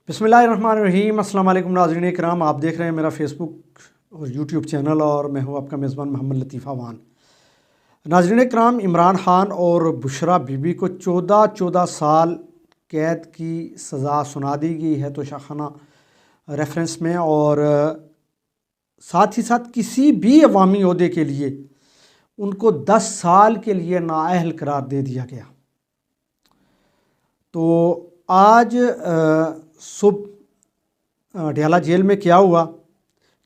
बिस्मिल्लाहिर्रहमानिर्रहीम। अस्सलाम वालेकुम नाज़रीन इकराम, आप देख रहे हैं मेरा फेसबुक और यूट्यूब चैनल और मैं हूं आपका मेज़बान मोहम्मद लतीफ़ अवान। नाज़रीन इकराम, इमरान खान और बुशरा बीबी को 14 साल कैद की सज़ा सुना दी गई है तोशाखाना रेफरेंस में, और साथ ही साथ किसी भी अवामी ओहदे के लिए उनको 10 साल के लिए नाअहल करार दे दिया गया। तो आज सुबह अडयाला जेल में क्या हुआ,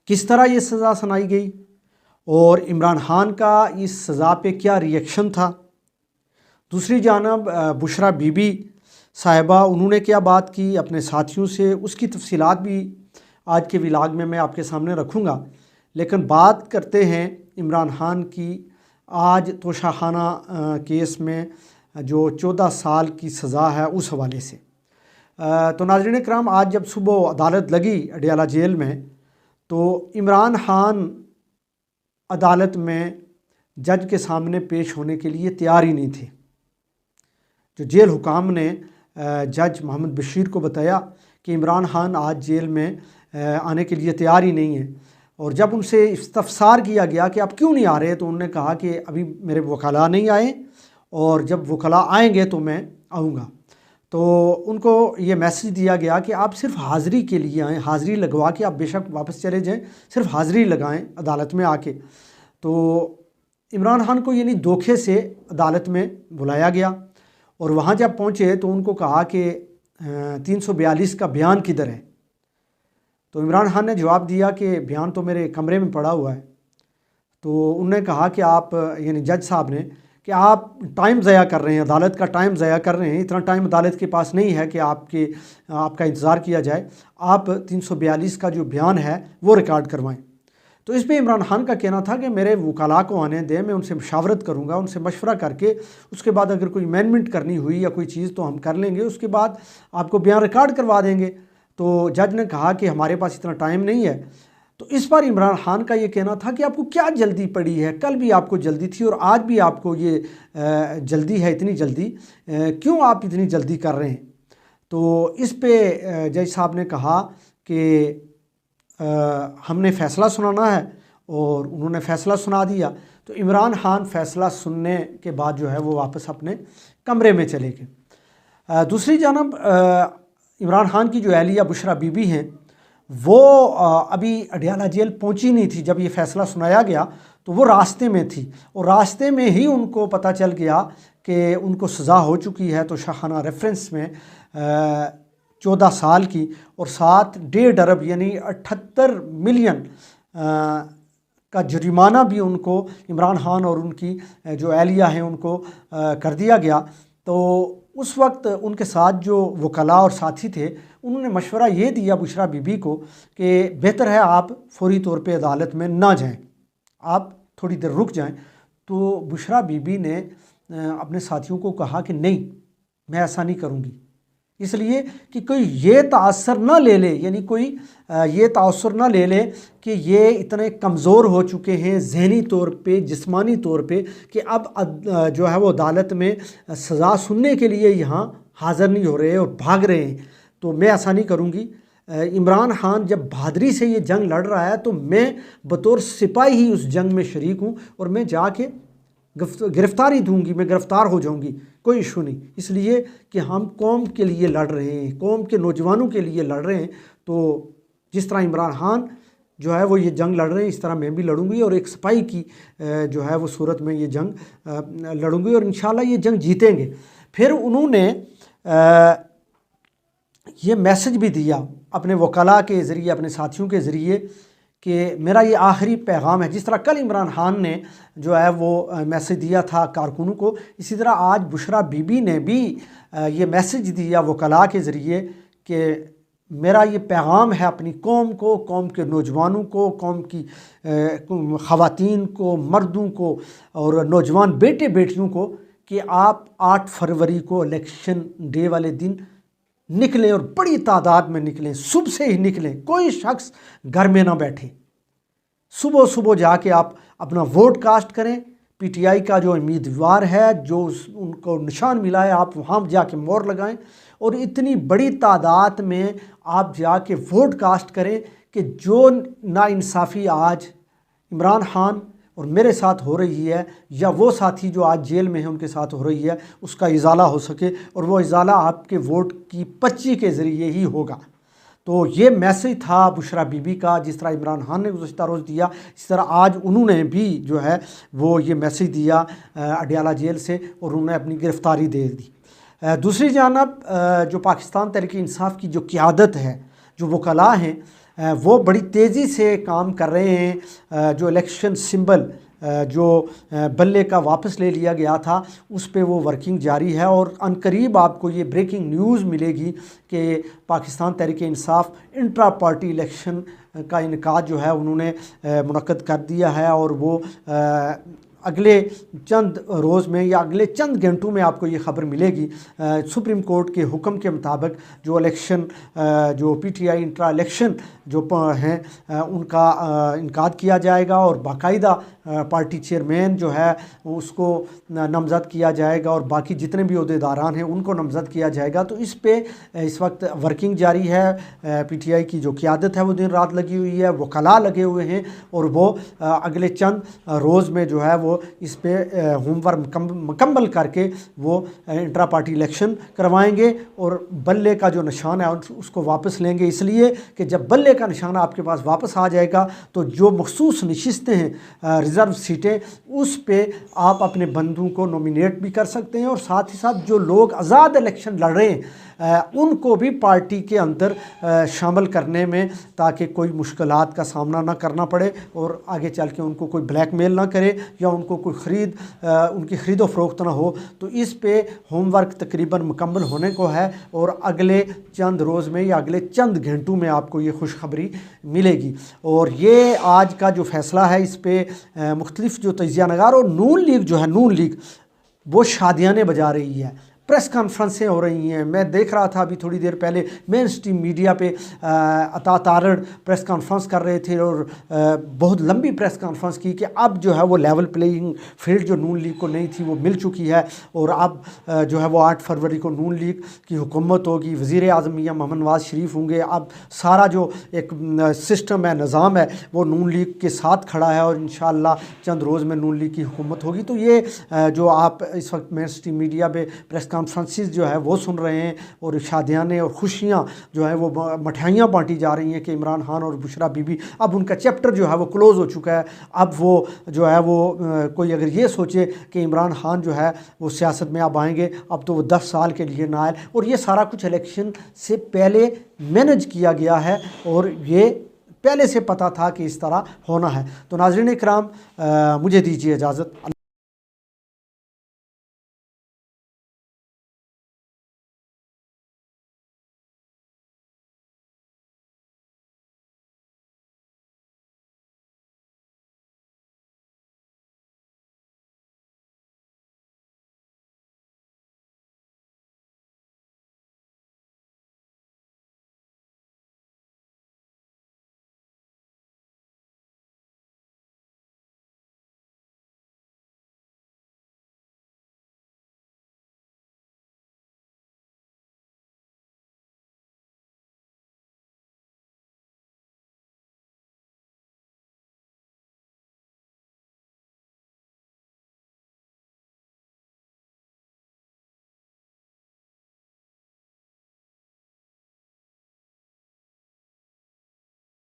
किस तरह ये सज़ा सुनाई गई और इमरान खान का इस सज़ा पे क्या रिएक्शन था। दूसरी जानब बुशरा बीबी साहिबा, उन्होंने क्या बात की अपने साथियों से, उसकी तफसीलात भी आज के व्लॉग में मैं आपके सामने रखूँगा। लेकिन बात करते हैं इमरान खान की आज तोशाखाना केस में जो 14 साल की सज़ा है उस हवाले से। तो नाज़रीन इकराम, आज जब सुबह अदालत लगी अडयाला जेल में, तो इमरान खान अदालत में जज के सामने पेश होने के लिए तैयार ही नहीं थे। जो जेल हुकाम ने जज मोहम्मद बशीर को बताया कि इमरान खान आज जेल में आने के लिए तैयार ही नहीं है, और जब उनसे इस्तफसार किया गया कि आप क्यों नहीं आ रहे, तो उन्होंने कहा कि अभी मेरे वकला नहीं आए और जब वकला आएंगे तो मैं आऊँगा। तो उनको ये मैसेज दिया गया कि आप सिर्फ हाज़िरी के लिए आएँ, हाज़िरी लगवा के आप बेशक वापस चले जाएँ, सिर्फ हाज़िरी लगाएं अदालत में आके। तो इमरान खान को यानी धोखे से अदालत में बुलाया गया, और वहाँ जब पहुँचे तो उनको कहा कि 342 का बयान किधर है। तो इमरान खान ने जवाब दिया कि बयान तो मेरे कमरे में पड़ा हुआ है। तो उन्होंने कहा कि आप, यानी जज साहब ने, कि आप टाइम ज़ाया कर रहे हैं, अदालत का टाइम ज़ाया कर रहे हैं, इतना टाइम अदालत के पास नहीं है कि आपका इंतज़ार किया जाए, आप 342 का जो बयान है वो रिकॉर्ड करवाएं। तो इस पे इमरान खान का कहना था कि मेरे वकला को आने दें, मैं उनसे मशावरत करूंगा, उनसे मशवरा करके उसके बाद अगर कोई अमेंडमेंट करनी हुई या कोई चीज़ तो हम कर लेंगे, उसके बाद आपको बयान रिकॉर्ड करवा देंगे। तो जज ने कहा कि हमारे पास इतना टाइम नहीं है। तो इस पर इमरान खान का ये कहना था कि आपको क्या जल्दी पड़ी है, कल भी आपको जल्दी थी और आज भी आपको ये जल्दी है, इतनी जल्दी क्यों आप इतनी जल्दी कर रहे हैं। तो इस पे जज साहब ने कहा कि हमने फ़ैसला सुनाना है, और उन्होंने फ़ैसला सुना दिया। तो इमरान खान फ़ैसला सुनने के बाद जो है वो वापस अपने कमरे में चले गए। दूसरी जानब इमरान खान की जो अहलिया बुशरा बीबी हैं, वो अभी अडयाला जेल पहुंची नहीं थी। जब ये फ़ैसला सुनाया गया तो वो रास्ते में थी, और रास्ते में ही उनको पता चल गया कि उनको सज़ा हो चुकी है तोशाखाना रेफरेंस में 14 साल की, और साथ 1.5 अरब यानी 78 मिलियन का जुर्माना भी उनको इमरान खान और उनकी जो अहलिया हैं उनको कर दिया गया। तो उस वक्त उनके साथ जो वकला और साथी थे, उन्होंने मशवरा ये दिया बुशरा बीबी को कि बेहतर है आप फौरी तौर पे अदालत में ना जाएं, आप थोड़ी देर रुक जाएं। तो बुशरा बीबी ने अपने साथियों को कहा कि नहीं, मैं ऐसा नहीं करूँगी, इसलिए कि कोई ये तासर ना ले ले, यानी कोई ये तासर ना ले ले कि ये इतने कमज़ोर हो चुके हैं ज़हनी तौर पे, जिस्मानी तौर पे, कि अब जो है वो अदालत में सज़ा सुनने के लिए यहाँ हाज़िर नहीं हो रहे और भाग रहे हैं। तो मैं ऐसा नहीं करूँगी। इमरान खान जब बहादुरी से ये जंग लड़ रहा है तो मैं बतौर सिपाही ही उस जंग में शरीक हूँ, और मैं जाके गिरफ़्तारी दूंगी, मैं गिरफ़्तार हो जाऊंगी, कोई इशू नहीं। इसलिए कि हम कौम के लिए लड़ रहे हैं, कौम के नौजवानों के लिए लड़ रहे हैं। तो जिस तरह इमरान खान जो है वो ये जंग लड़ रहे हैं, इस तरह मैं भी लड़ूंगी, और एक सिपाही की जो है वो सूरत में ये जंग लड़ूंगी, और इंशाल्लाह ये जंग जीतेंगे। फिर उन्होंने ये मैसेज भी दिया अपने वकला के ज़रिए, अपने साथियों के ज़रिए, कि मेरा ये आखिरी पैगाम है। जिस तरह कल इमरान खान ने जो है वो मैसेज दिया था कारकुनों को, इसी तरह आज बुशरा बीबी ने भी ये मैसेज दिया वकला के ज़रिए कि मेरा ये पैगाम है अपनी कौम को, कौम के नौजवानों को, कौम की ख़वातीन को, मर्दों को और नौजवान बेटे बेटियों को, कि आप 8 फरवरी को इलेक्शन डे वाले दिन निकलें, और बड़ी तादाद में निकलें, सुबह से ही निकलें, कोई शख्स घर में ना बैठे। सुबह सुबह जाके आप अपना वोट कास्ट करें, पीटीआई का जो उम्मीदवार है, जो उनको निशान मिला है, आप वहाँ जाके मोहर लगाएं, اور اتنی بڑی تعداد میں آپ جا کے ووٹ کاسٹ کریں کہ جو ناانصافی آج عمران خان اور میرے ساتھ ہو رہی ہے یا وہ ساتھی جو آج جیل میں ہیں ان کے ساتھ ہو رہی ہے اس کا ازالہ ہو سکے، اور وہ ازالہ آپ کے ووٹ کی پرچی کے ذریعے ہی ہوگا۔ تو یہ میسیج تھا بشرا بی بی کا، جس طرح عمران خان نے گزشتہ روز دیا، اس طرح آج انہوں نے بھی جو ہے وہ یہ میسیج دیا اڈیالہ جیل سے، اور انہوں نے اپنی گرفتاری دے دی۔ دوسری جانب جو پاکستان تحریک انصاف کی جو قیادت ہے، جو وکلاء ہیں، وہ بڑی تیزی سے کام کر رہے ہیں۔ جو الیکشن سمبل جو بلے کا واپس لے لیا گیا تھا اس پہ وہ ورکنگ جاری ہے، اور عنقریب آپ کو یہ بریکنگ نیوز ملے گی کہ Pakistan Tehreek Insaf intra party election کا انعقاد جو ہے انہوں نے منعقد کر دیا ہے، اور وہ اگلے چند روز میں یا اگلے چند گھنٹوں میں آپ کو یہ خبر ملے گی۔ سپریم کورٹ کے حکم کے مطابق جو الیکشن جو P T I intra election جو ہیں ان کا انعقاد کیا جائے گا، اور باقاعدہ پارٹی چیئرمین جو ہے اس کو نامزد کیا جائے گا، اور باقی جتنے بھی عہدیداران ہیں ان کو نامزد کیا جائے گا۔ تو اس پہ اس وقت ورکنگ جاری ہے، پی ٹی آئی کی جو قیادت ہے وہ دن رات لگی ہوئی ہے، وکلاء لگے ہوئے ہیں، اور وہ اگلے چند روز میں جو ہے وہ اس پہ ہوم ورک مکمل کر کے وہ انٹرا پارٹی الیکشن کروائیں گے، اور بلے کا جو نشان ہے اس کو واپس لیں گے، اس لیے کہ جب بلے کا نشانہ آپ کے پاس واپس آ جائے گا تو جو مخصوص نشستیں ہیں ریزرو سیٹیں اس پہ آپ اپنے بندوں کو نومینیٹ بھی کر سکتے ہیں، اور ساتھ ہی ساتھ جو لوگ آزاد الیکشن لڑ رہے ہیں ان کو بھی پارٹی کے اندر شامل کرنے میں، تاکہ کوئی مشکلات کا سامنا نہ کرنا پڑے اور آگے چل کے ان کو کوئی بلیک میل نہ کرے یا ان کو کوئی ان کی خرید و فروخت نہ ہو۔ تو اس پہ ہوم ورک تقریباً مکمل ہونے کو ہے، اور اگلے چند روز میں یا اگلے چند گھنٹوں میں آپ کو یہ خوشخبری ملے گی۔ اور یہ آج کا جو فیصلہ ہے اس پہ مختلف جو تجزیہ نگار، اور نون لیگ جو ہے، نون لیگ وہ شادیانے بجا رہی ہے، پریس کانفرنسیں ہو رہی ہیں۔ میں دیکھ رہا تھا ابھی تھوڑی دیر پہلے مین سٹریم میڈیا پہ عطا تارڑ پریس کانفرنس کر رہے تھے، اور بہت لمبی پریس کانفرنس کی کہ اب جو ہے وہ لیول پلینگ فیلڈ جو نون لیگ کو نہیں تھی وہ مل چکی ہے، اور اب جو ہے وہ 8 فروری کو نون لیگ کی حکومت ہوگی، وزیر اعظم میاں محمد نواز شریف ہوں گے۔ اب سارا جو ایک سسٹم ہے، نظام ہے، وہ نون لیگ کے ساتھ کھڑا ہے، اور انشاءاللہ چند روز میں نون لیگ کی حکومت ہوگی۔ تو یہ جو آپ اس وقت مین سٹریم میڈیا پہ پریس کانفرنسز جو ہے وہ سن رہے ہیں، اور شادیانے اور خوشیاں جو ہیں وہ مٹھائیاں بانٹی جا رہی ہیں کہ عمران خان اور بشرا بی بی اب ان کا چیپٹر جو ہے وہ کلوز ہو چکا ہے۔ اب وہ جو ہے وہ کوئی اگر یہ سوچے کہ عمران خان جو ہے وہ سیاست میں اب آئیں گے، اب تو وہ 10 سال کے لیے نہ آئے، اور یہ سارا کچھ الیکشن سے پہلے مینج کیا گیا ہے، اور یہ پہلے سے پتہ تھا کہ اس طرح ہونا ہے۔ تو ناظرین اکرام، مجھے دیجیے اجازت۔